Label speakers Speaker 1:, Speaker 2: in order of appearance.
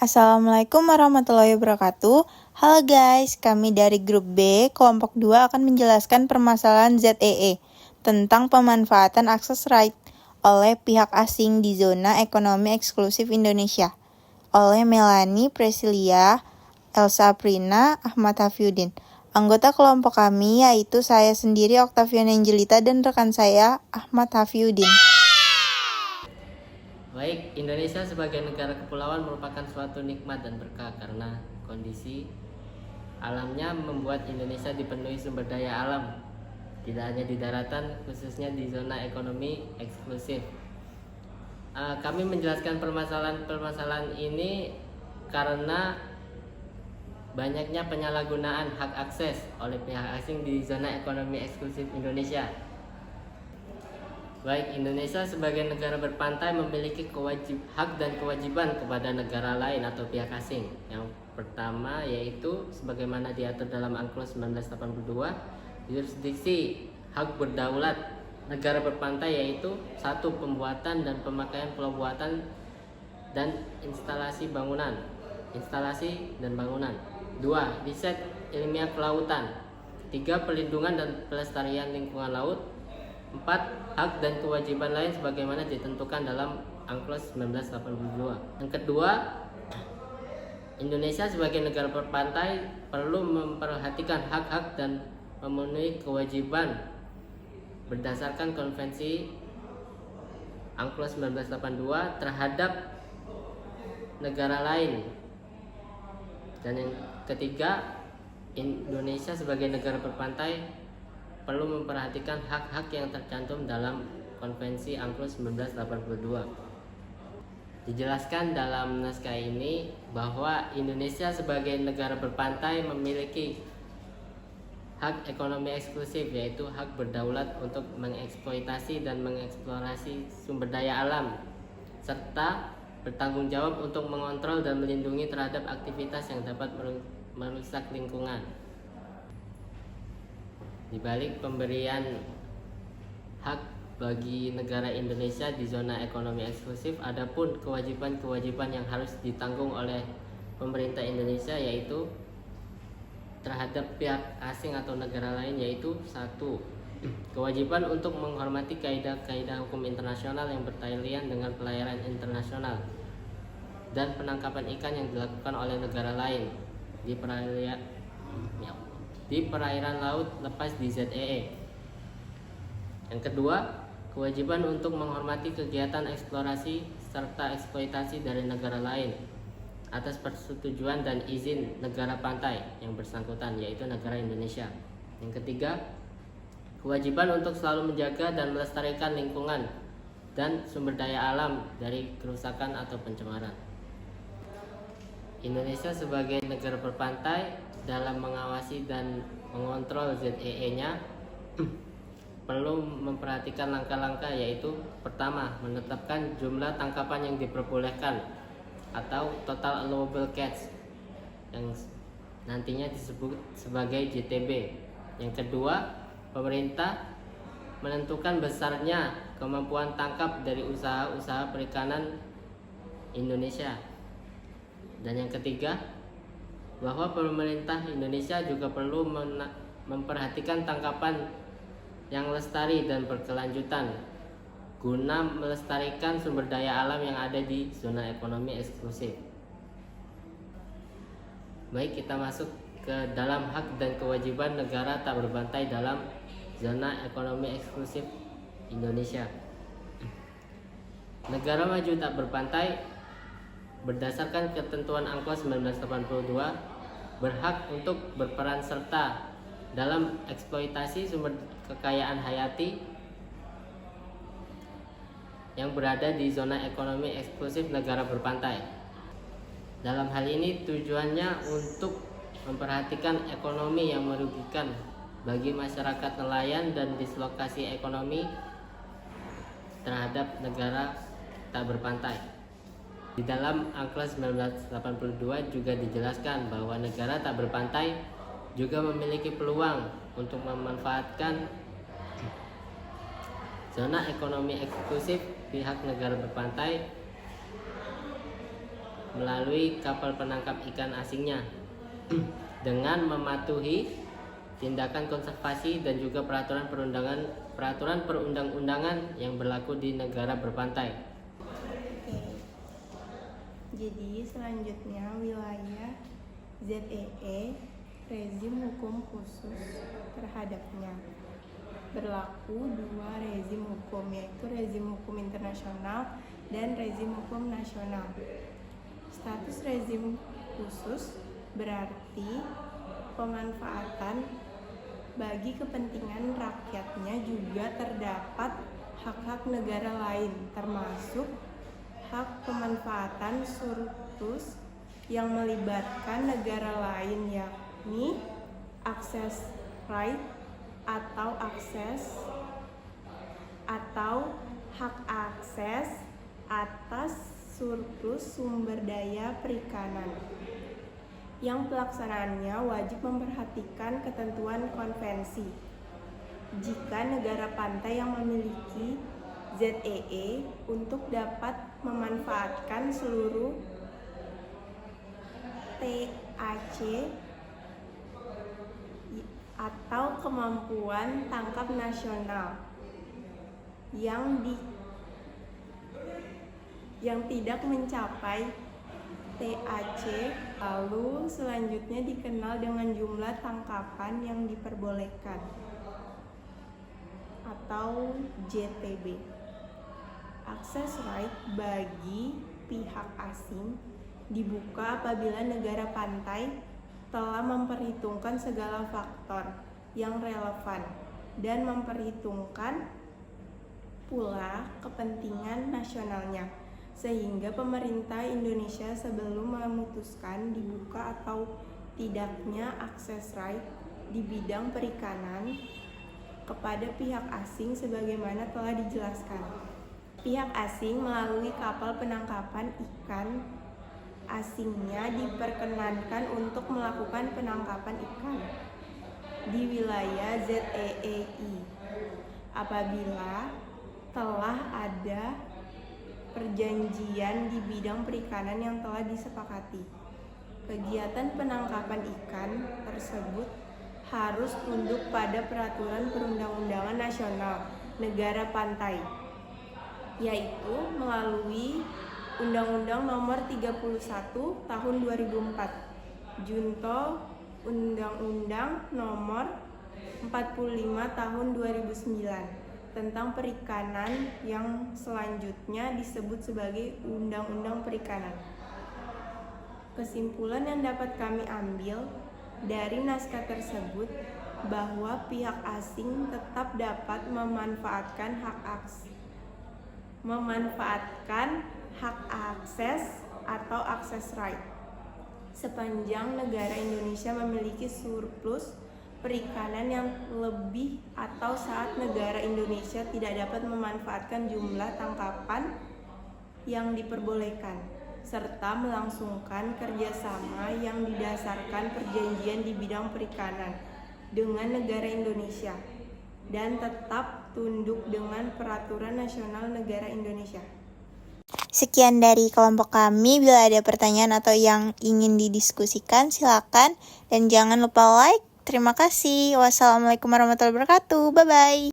Speaker 1: Assalamualaikum warahmatullahi wabarakatuh. Halo guys, kami dari grup B, kelompok 2 akan menjelaskan permasalahan ZEE tentang pemanfaatan akses right oleh pihak asing di zona ekonomi eksklusif Indonesia oleh Melanie Presilia, Elsa Prina, Ahmad Hafiuddin. Anggota kelompok kami yaitu saya sendiri Octavian Angelita dan rekan saya Ahmad Hafiuddin.
Speaker 2: Baik, Indonesia sebagai negara kepulauan merupakan suatu nikmat dan berkah karena kondisi alamnya membuat Indonesia dipenuhi sumber daya alam, tidak hanya di daratan, khususnya di zona ekonomi eksklusif. Kami menjelaskan permasalahan ini karena banyaknya penyalahgunaan hak akses oleh pihak asing di zona ekonomi eksklusif Indonesia. Baik, Indonesia sebagai negara berpantai memiliki hak dan kewajiban kepada negara lain atau pihak asing. Yang pertama yaitu sebagaimana diatur dalam UNCLOS 1982, jurisdiksi hak berdaulat negara berpantai yaitu 1. Pembuatan dan pemakaian pulau buatan dan instalasi dan bangunan. 2. Riset ilmiah kelautan. 3. Perlindungan dan pelestarian lingkungan laut. 4. Hak dan kewajiban lain sebagaimana ditentukan dalam UNCLOS 1982. Yang kedua, Indonesia sebagai negara berpantai perlu memperhatikan hak-hak dan memenuhi kewajiban berdasarkan konvensi UNCLOS 1982 terhadap negara lain. Dan yang ketiga, Indonesia sebagai negara berpantai perlu memperhatikan hak-hak yang tercantum dalam konvensi UNCLOS 1982. Dijelaskan dalam naskah ini bahwa Indonesia sebagai negara berpantai memiliki hak ekonomi eksklusif, yaitu hak berdaulat untuk mengeksploitasi dan mengeksplorasi sumber daya alam, serta bertanggung jawab untuk mengontrol dan melindungi terhadap aktivitas yang dapat merusak lingkungan. Di balik pemberian hak bagi negara Indonesia di zona ekonomi eksklusif, adapun kewajiban-kewajiban yang harus ditanggung oleh pemerintah Indonesia yaitu terhadap pihak asing atau negara lain, yaitu 1. Kewajiban untuk menghormati kaidah-kaidah hukum internasional yang bertalian dengan pelayaran internasional dan penangkapan ikan yang dilakukan oleh negara lain di perairan laut lepas di ZEE. Yang kedua, kewajiban untuk menghormati kegiatan eksplorasi serta eksploitasi dari negara lain atas persetujuan dan izin negara pantai yang bersangkutan, yaitu negara Indonesia. Yang ketiga, kewajiban untuk selalu menjaga dan melestarikan lingkungan dan sumber daya alam dari kerusakan atau pencemaran. Indonesia sebagai negara berpantai dalam mengawasi dan mengontrol ZEE-nya perlu memperhatikan langkah-langkah, yaitu pertama, menetapkan jumlah tangkapan yang diperbolehkan atau total allowable catch yang nantinya disebut sebagai JTB. Yang kedua, pemerintah menentukan besarnya kemampuan tangkap dari usaha-usaha perikanan Indonesia. Dan yang ketiga, bahwa pemerintah Indonesia juga perlu memperhatikan tangkapan yang lestari dan berkelanjutan guna melestarikan sumber daya alam yang ada di zona ekonomi eksklusif. Baik, kita masuk ke dalam hak dan kewajiban negara tak berpantai dalam zona ekonomi eksklusif Indonesia. Negara maju tak berpantai berdasarkan ketentuan UNCLOS 1982 berhak untuk berperan serta dalam eksploitasi sumber kekayaan hayati yang berada di zona ekonomi eksklusif negara berpantai. Dalam hal ini tujuannya untuk memperhatikan ekonomi yang merugikan bagi masyarakat nelayan dan dislokasi ekonomi terhadap negara tak berpantai. Di dalam UNCLOS 1982 juga dijelaskan bahwa negara tak berpantai juga memiliki peluang untuk memanfaatkan zona ekonomi eksklusif pihak negara berpantai melalui kapal penangkap ikan asingnya dengan mematuhi tindakan konservasi dan juga peraturan perundang-undangan yang berlaku di negara berpantai.
Speaker 1: Oke. Jadi selanjutnya wilayah ZEE, rezim hukum khusus terhadapnya. Berlaku dua rezim hukum, yaitu rezim hukum internasional dan rezim hukum nasional. Status rezim khusus berarti pemanfaatan bagi kepentingan rakyatnya juga terdapat hak-hak negara lain, termasuk hak pemanfaatan surplus yang melibatkan negara lain, yakni access right atau hak akses atas surplus sumber daya perikanan, yang pelaksanaannya wajib memperhatikan ketentuan konvensi. Jika negara pantai yang memiliki ZEE untuk dapat memanfaatkan seluruh TAC atau kemampuan tangkap nasional yang tidak mencapai TAC, lalu selanjutnya dikenal dengan jumlah tangkapan yang diperbolehkan atau JTB. Akses right bagi pihak asing dibuka apabila negara pantai telah memperhitungkan segala faktor yang relevan dan memperhitungkan pula kepentingan nasionalnya, sehingga pemerintah Indonesia sebelum memutuskan dibuka atau tidaknya akses right di bidang perikanan kepada pihak asing sebagaimana telah dijelaskan. Pihak asing melalui kapal penangkapan ikan asingnya diperkenankan untuk melakukan penangkapan ikan di wilayah ZEE apabila telah ada perjanjian di bidang perikanan yang telah disepakati. Kegiatan penangkapan ikan tersebut harus tunduk pada peraturan perundang-undangan nasional negara pantai, yaitu melalui Undang-Undang Nomor 31 Tahun 2004, Junto Undang-Undang Nomor 45 Tahun 2009 tentang perikanan yang selanjutnya disebut sebagai Undang-Undang Perikanan. Kesimpulan yang dapat kami ambil dari naskah tersebut bahwa pihak asing tetap dapat memanfaatkan hak akses atau access right sepanjang negara Indonesia memiliki surplus perikanan yang lebih atau saat negara Indonesia tidak dapat memanfaatkan jumlah tangkapan yang diperbolehkan, serta melangsungkan kerjasama yang didasarkan perjanjian di bidang perikanan dengan negara Indonesia dan tetap tunduk dengan peraturan nasional negara Indonesia.
Speaker 3: Sekian dari kelompok kami. Bila ada pertanyaan atau yang ingin didiskusikan, silakan. Dan jangan lupa like. Terima kasih. Wassalamualaikum warahmatullahi wabarakatuh. Bye-bye.